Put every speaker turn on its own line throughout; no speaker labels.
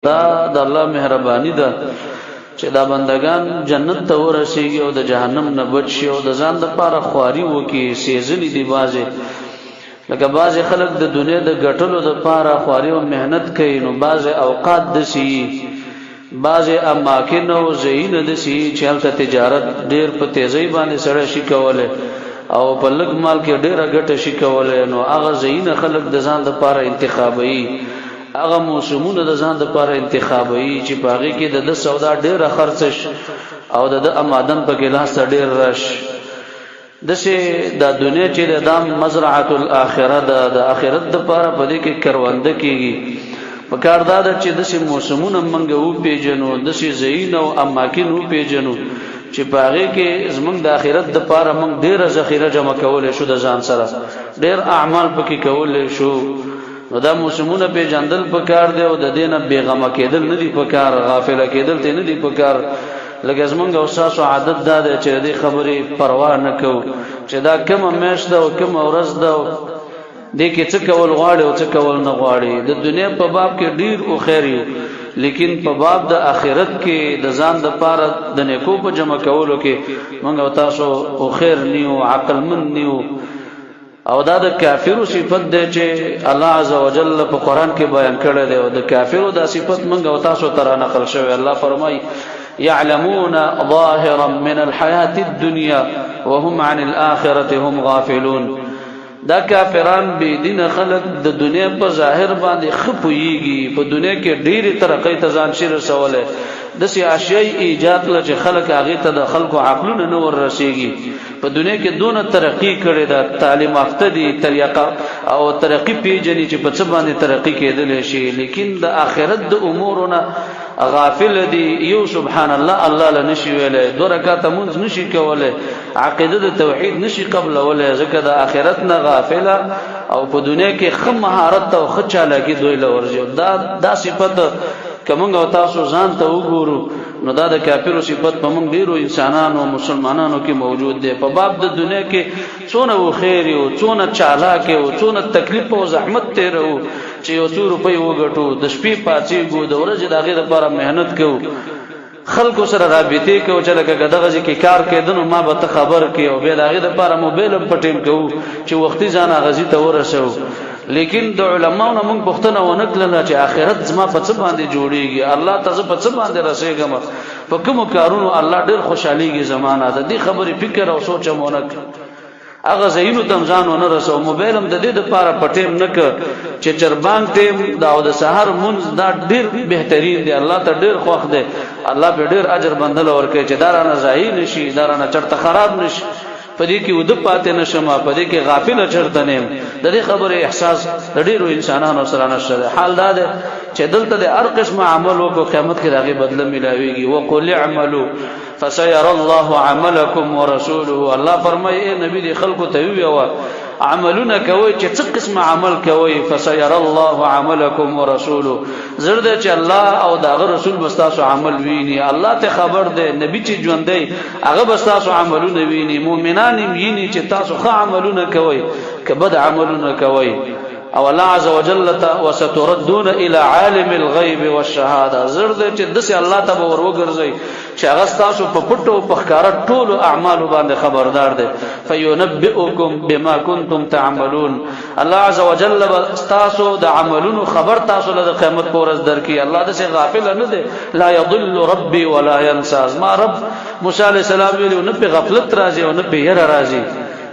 دا د الله مهرباني ده چې دا بندگان جنت ته ورسیږي او د جهنم نه بچ شي او د ځان لپاره خواري وکړي. سیزلی دی بازه لکه بعضې خلک د دنیا د ګټلو دپاره خواري او محنت کوي، نو بعضې اوقات داسې بعضې اماکن او ځایونه داسې چې هلته تجارت ډېر په تیزۍ باندې سړی شي کولی او په لږ مال کې ډېره ګټه شي کولی، نو هغه ځایونه خلک د ځان دپاره انتخابوي، هغه موسمونه د ځان دپاره انتخابوي چې په هغې کې د ده سودا ډېره خرڅه شي او د ده امادن پکې لاس ته ډېر راشي. داسې دا دنیا چې د دا مزرعة الاخره ده، د آخرت دپاره په دې کې کرونده کېږي. په کار دا ده چې داسې موسمونه موږ وپېژنو، داسې ځایونه او اماکن وپېژنو چې په هغې کې زموږ د آخرت دپاره موږ ډېره ذخیره جمع کولی شو، د ځان سره ډېر اعمال پکې کولی شو. نو دا موسمونه پیژندل پکار دی او د دې نه بېغمه کېدل نه دي پکار، غافله کېدل ته نه دي پکار. لکه زمونږ او ستاسو عادت دا دی چې د دې خبرې پروا نه کوو چې دا کومه میاشت ده او کومه ورځ ده او دې کې څه کول غواړي او څه کول نه غواړي. د دنیا په باب کې ډېر خیر یو، لیکن په باب د آخرت کې د ځان دپاره د نیکو په جمع کولو کې موږ او تاسو خیر نیو، عقلمند نیو. او دا د کافرو صفت دی چې الله عز وجل په قرآن کې بیان کړی دی، او د کافرو دا صفت موږ او تاسو ته را نقل شوی. الله فرمایي یعلمون ظاهرا من الحیاة الدنیا وهم عن الآخرة هم غافلون. دا کافران بی دین خلق د دنیا په ظاهر باندې ښه پوهیږي، په دنیا کې ډېرې ترقۍ ته ځان شي رسولی، داسې اشیای ایجاد کړه چې خلک هغې ته د خلکو عقلونه نه ور رسېږي. په دنیا کې دونه ترقي کړې ده، تعلیم یافته دي، طریقه او ترقي پیژني چې په څه باندې ترقي کېدلی شي، لیکن د آخرت د امورونه غافل دي. یو سبحان الله الله له نشي ویلی، 2 رکعته مونځ نشي کولی، عقیده د توحید نشي قبلولی، ځکه د آخرت نه غافله او په دنیا کې ښه مهارت او ښه چالاکي دوی له ورځي. دا صفت که موږ او تاسو ځان ته وګورو نو دا د کافرو صفت په موږ ډېرو انسانانو مسلمانانو کې موجود دی. په باب د دنیا کې څونه وخیر یو، څونه چالاک یو، څونه تکلیف او زحمت تېروو چې یو څو روپۍ وګټو، د شپې پاڅېږو، د ورځې د هغې دپاره محنت کوو، خلکو سره رابطې کوو چې لکه که دغه ځای کې کار کېده نو ما به ته خبر کړې، او بیا د هغې دپاره موبایل هم په ټیم کوو چې وختي ځان هغه ځای ته ورسوو. لیکن د علماو نه موږ پوښتنه ونه کړله چې آخرت زما په څه باندې جوړېږي، الله ته زه په څه باندې رسېږم، په کومو کارونو الله ډېر خوشحالېږي زما نه. د دې خبرې فکر او سوچ هم ونه کړ، هغه ځایونو ته هم ځان ونه رسو. موبایل هم د دې دپاره په ټیم نه کړ چې چربانګ ټیم دا او د سهار مونځ دا ډېر بهترین دی، الله ته ډېر خوښ دی، الله پې ډېر اجر بندله ورکوي چې دا رانه ضایع نه شي، دا رانه چېرته خراب نه شي، په دې کې وده پاتې نه شم، په دې کې غافله چېرته نه یم. د دې خبرې احساس د ډېرو انسانانو سره نشته دی. حال دا دی چې دلته د هر قسمه عمل وکړو، قیامت کې د هغې بدله میلاویږي. وقل اعملوا فسيرى الله عملكم ورسوله. الله فرمایي ای نبي دې خلکو ته ووایه عملونه کوئ چې څه قسمه عمل کوئ، فسيرى الله عملكم ورسوله. زر دی چې الله او د هغه رسول به ستاسو عمل ویني، الله ته خبر دی، نبي چې ژوندی هغه به ستاسو عملونه ویني، مؤمنان یې ویني چې تاسو ښه عملونه کوئ که بد عملونه کوئ. او الله عز وجل وستردون الى عالم الغیب والشهاده. زر دی چې داسې الله ته به ور وګرځئ چې هغه ستاسو په پټو په ښکاره ټولو اعمالو باندې خبردار دی. فینبئکم بما کنتم تعملون. الله عز وجل به ستاسو د عملونو خبر تاسو له د قیامت په ورځ درکړي. الله داسې غافله نه دی، لا یضل ربي ولا ینسى. زما رب موسی علیه السلام ویلي نه پې غفلت راځي او نه پې یره راځي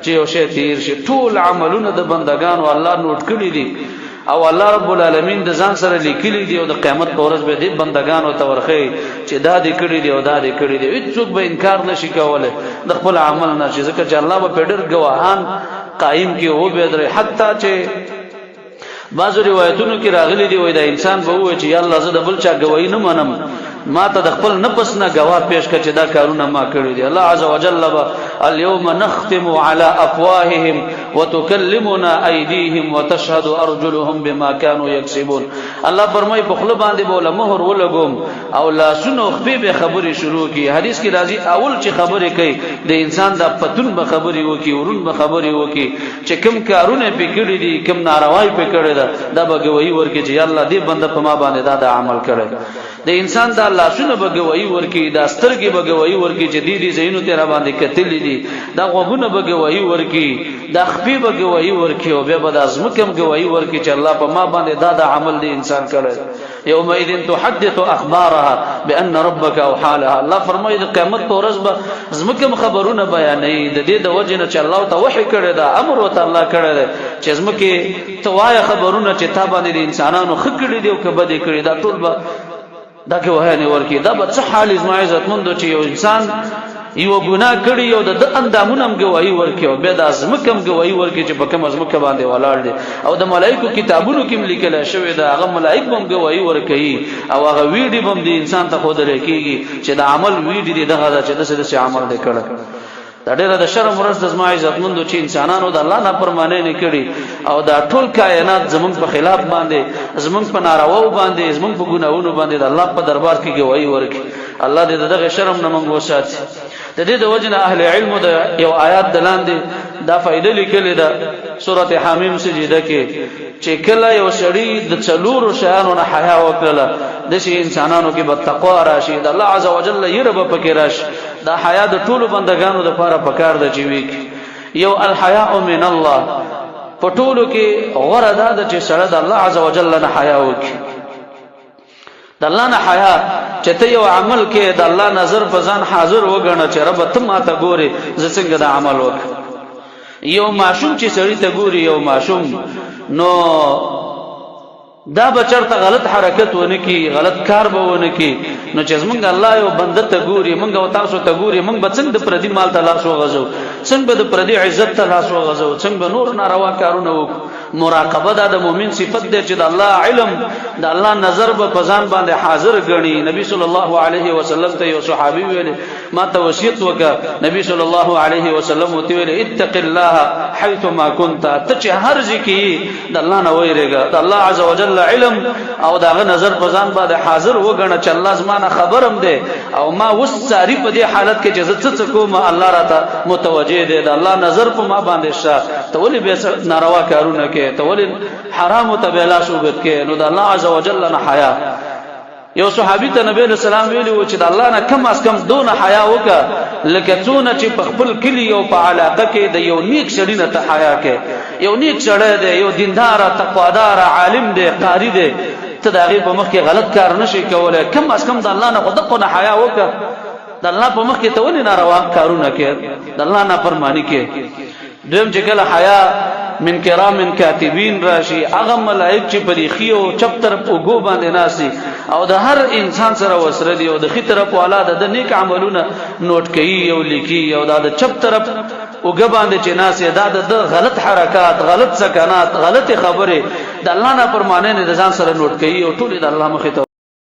چې یو شی تیر شي. ټول عملونه د بندگانو الله نوٹ کړي دي او الله رب العالمین د ځان سره لیکلي دي، او د قیامت په ورځ به دې بندگانو ته ورښیي چې دا دې کړي دي او دا دې کړي دي. هېڅوک به انکار نشي کولی د خپل عمل نه، چې ځکه چې الله به پرې ډېر ګواهان قایم کړي او به درې. حتی چې بعضو روایتونو کې راغلي دي وایي دا انسان به ووایي چې یا الله زه د بل چا ګواهي نه منم، ما ته د خپل نفس نه ګواه پیش کړه چې دا کارونه ما کړي دي. الله عز وجل اليوم نختم على افواههم وتكلمنا ايديهم وتشهد ارجلهم بما كانوا يكسبون. الله فرمای په خپل باندې بوله مهر ولګوم او لاسونو خپې به خبرې شروع کی. حدیث کې راځي اول چې خبرې کوي د انسان د پتون به خبرې وکي، ورون به خبرې وکي چې کوم کارونه پکړي دي، کوم ناروای پکړي دا به گواہی ورکي چې الله دې بنده په ما باندې دا عمل کړی. د انسان د لاسونو به گواہی ورکي، د سترګې به گواہی ورکي چې دې زینو تیرا باندې کتلې دي، د غوږونو به گواہی ورکي، د خپې به گواہی ورکي او به د ازمکم گواہی ورکي چې الله په ما باندې دا عمل دی انسان کړی. یومئذ تحدث اخبارها بان ربك اوحى لها. الله فرمایي د قیامت په ورځ به زمکم خبرونه بیانې د دې د وجه نه چې الله ته وحی کړی دا، امر وته الله کړی دی چې زمکه توای خبرونه چې تا باندې د انسانانو خکړي دی او کبه دې کړی دا ټول به دا کې وای نه ورکی. دا به څه حال ازما عزت مند چې یو انسان یو ګناه کړی یو د اندامونم گواہی ورکي او به د ازمکم گواہی ورکي چې په کوم ازمکه باندې ولاړ دي او د ملائکو کتابونو کې لیکل شوی دا هغه ملائک هم گواہی ورکي او هغه ویډي هم د انسان ته خود لريږي چې د عمل ویډي دغه چې د عمل دې کړه. دا ډېر د شرم ورځ د زما عزت مند چې انسانانو د الله نه پرمانه نه کړي او دا ټول کائنات زمونږ په خلاف باندې، زمونږ په نارواو باندې، زمونږ په ګناہونو باندې د الله په دربار کې گواہی ورکي. الله دې دغه شرم نه موږ وساتي. د دې د وجنه اهل علم د یو آیات دلاندې دا فائدہ لیکلې ده سورته حمیم سجده کې چې کله یو سړی د څلورو شیانو نه حیا وکړه د شي انسانانو کې به تقوا راشي، د الله عزوجل یره به پکې راشي. دا حیا د ټولو بندگانو د لپاره پکار ده چې وي یو الحیاء من الله. په ټولو کې غوړه ده چې سړی د الله عزوجل نه حیا وکړي. د الله نه حیا چې ته یو عمل کې د الله نظر په ځان حاضر وګڼه چې رب ته ماته ګوري زه څنګه د عمل وکړم. یو معشوم چې سړی ته ګوري، یو معشوم نو دا بچرته غلط حرکت ونه کی، غلط کار به ونه کی، نو چې زمونږ الله یو بنده ته ګوري، مونږ او تاسو ته ګوري، مونږ به څنګه د پردي مال ته لاس وغځو، څنګه به د پردي عزت ته لاس وغځو، څنګه به نور ناروا کارونه وکړو. مراقبه دا د مؤمن صفت دی چې د الله علم، د الله نظر به پزان باندې حاضر غني. نبی صلی الله علیه وسلم ته یو صحابي ویل ما ته وصیت وکړه، نبی صلی الله علیه وسلم ته ویل اتق الله حيث ما كنت. ته چې هر ځکه د الله نه ویریږه، د الله عزوجل علم او داغه نظر پزان باندې حاضر وګڼه چې الله زمانه خبرم دی او ما وس ساری په دې حالت کې چې څه کوم الله راته متوجه دی، د الله نظر په ما باندې شه. ته ولې به ناروا کارونه ته ولې حرام ته بلا شوبت کې؟ نو د الله عزوجل نه حیا. یو صحابي ته نبی رسول الله ویلي چې د الله نه کم از کم دون حیا وکړه لکه څونه چې په خپل کلی او په علاقه کې د یو نیک سړي نه ته حیا کې. یو نیک سړی دی، یو دیندار، تقوادار، عالم دی، قاری دی، ته د هغه په مخ کې غلط کار نشي کولای. کم از کم د الله نه خدای نه حیا وکړه. د الله په مخ کې ته ولې ناروا کارونه کې، د الله نه فرمانی کې. دویم چې کله حیا من کرام کاتبین راشي، هغه ملائک چې پریخي او چپ طرف وګو باندې ناسي او د هر انسان سره وسره دی او د خې طرف اولاده د نیک عملونه نوٹ کوي او لیکي او د چپ طرف وګ باندې چې ناسي دا د غلط حرکات، غلط سکنات، غلط خبره د الله نه پرمانه نه ځان سره نوٹ کوي او ټول د الله مخې ته